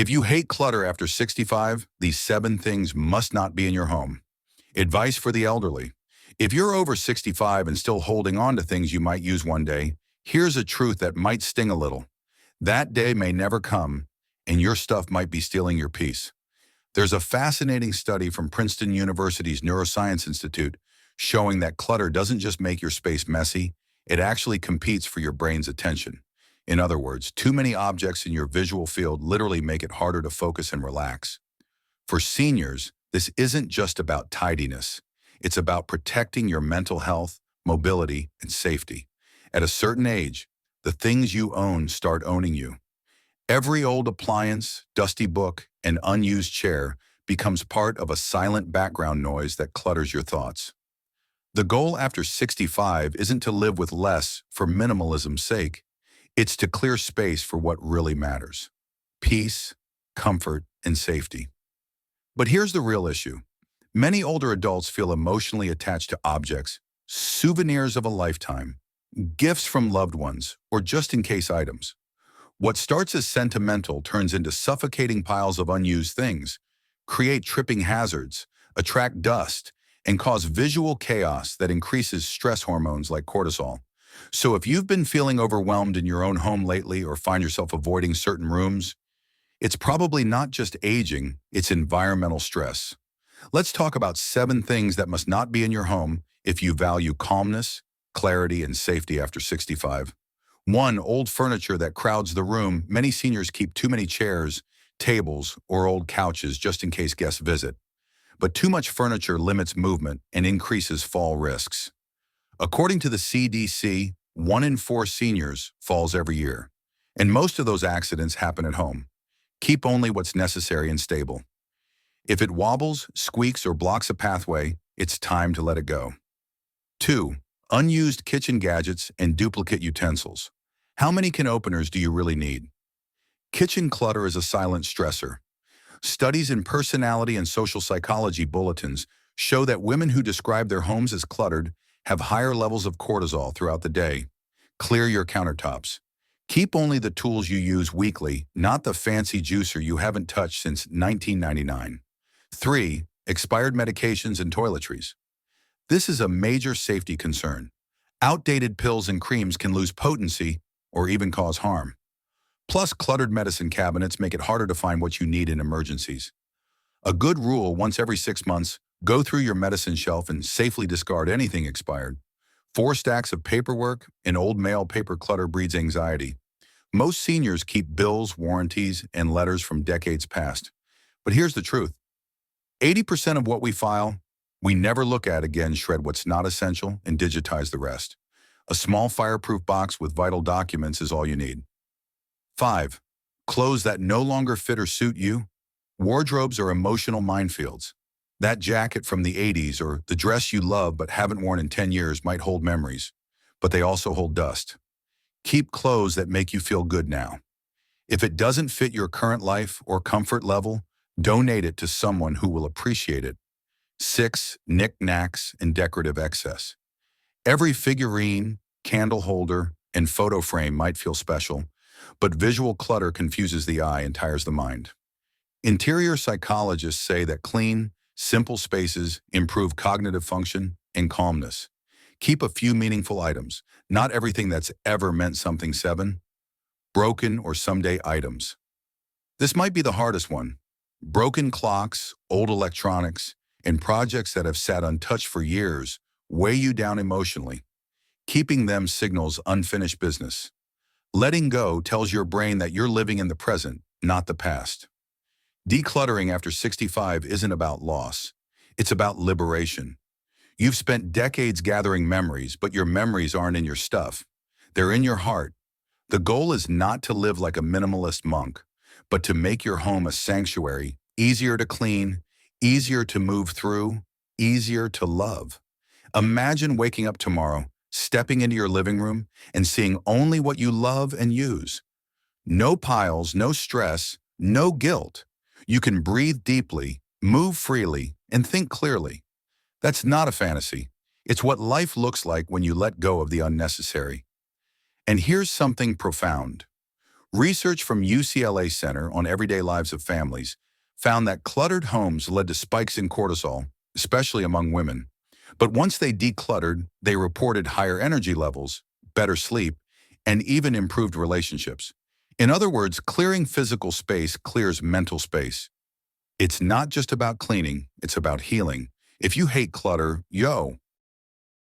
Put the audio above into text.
If you hate clutter after 65, these 7 things must not be in your home. Advice for the elderly. If you're over 65 and still holding on to things you might use one day, here's a truth that might sting a little. That day may never come, and your stuff might be stealing your peace. There's a fascinating study from Princeton University's Neuroscience Institute showing that clutter doesn't just make your space messy, it actually competes for your brain's attention. In other words, too many objects in your visual field literally make it harder to focus and relax. For seniors, this isn't just about tidiness. It's about protecting your mental health, mobility, and safety. At a certain age, the things you own start owning you. Every old appliance, dusty book, and unused chair becomes part of a silent background noise that clutters your thoughts. The goal after 65 isn't to live with less for minimalism's sake. It's to clear space for what really matters: peace, comfort, and safety. But here's the real issue. Many older adults feel emotionally attached to objects, souvenirs of a lifetime, gifts from loved ones, or just-in-case items. What starts as sentimental turns into suffocating piles of unused things, create tripping hazards, attract dust, and cause visual chaos that increases stress hormones like cortisol. So if you've been feeling overwhelmed in your own home lately or find yourself avoiding certain rooms, it's probably not just aging, it's environmental stress. Let's talk about 7 things that must not be in your home if you value calmness, clarity, and safety after 65. 1. Old furniture that crowds the room. Many seniors keep too many chairs, tables, or old couches just in case guests visit. But too much furniture limits movement and increases fall risks. According to the CDC, 1 in 4 seniors falls every year, and most of those accidents happen at home. Keep only what's necessary and stable. If it wobbles, squeaks, or blocks a pathway, it's time to let it go. 2. Unused kitchen gadgets and duplicate utensils. How many can openers do you really need? Kitchen clutter is a silent stressor. Studies in personality and social psychology bulletins show that women who describe their homes as cluttered have higher levels of cortisol throughout the day. Clear your countertops. Keep only the tools you use weekly, not the fancy juicer you haven't touched since 1999. 3. Expired medications and toiletries. This is a major safety concern. Outdated pills and creams can lose potency or even cause harm. Plus, cluttered medicine cabinets make it harder to find what you need in emergencies. A good rule: once every 6 months, go through your medicine shelf and safely discard anything expired. 4 stacks of paperwork and old mail. Paper clutter breeds anxiety. Most seniors keep bills, warranties, and letters from decades past. But here's the truth. 80% of what we file, we never look at again. Shred what's not essential and digitize the rest. A small fireproof box with vital documents is all you need. 5. Clothes that no longer fit or suit you. Wardrobes are emotional minefields. That jacket from the 80s or the dress you love but haven't worn in 10 years might hold memories, but they also hold dust. Keep clothes that make you feel good now. If it doesn't fit your current life or comfort level, donate it to someone who will appreciate it. 6. Knickknacks and decorative excess. Every figurine, candle holder, and photo frame might feel special, but visual clutter confuses the eye and tires the mind. Interior psychologists say that clean, simple spaces improve cognitive function and calmness. Keep a few meaningful items, not everything that's ever meant something. 7. Broken or someday items. This might be the hardest one. Broken clocks, old electronics, and projects that have sat untouched for years weigh you down emotionally. Keeping them signals unfinished business. Letting go tells your brain that you're living in the present, not the past. Decluttering after 65 isn't about loss. It's about liberation. You've spent decades gathering memories, but your memories aren't in your stuff. They're in your heart. The goal is not to live like a minimalist monk, but to make your home a sanctuary, easier to clean, easier to move through, easier to love. Imagine waking up tomorrow, stepping into your living room, and seeing only what you love and use. No piles, no stress, no guilt. You can breathe deeply, move freely, and think clearly. That's not a fantasy. It's what life looks like when you let go of the unnecessary. And here's something profound. Research from UCLA Center on Everyday Lives of Families found that cluttered homes led to spikes in cortisol, especially among women. But once they decluttered, they reported higher energy levels, better sleep, and even improved relationships. In other words, clearing physical space clears mental space. It's not just about cleaning, it's about healing. If you hate clutter, yo,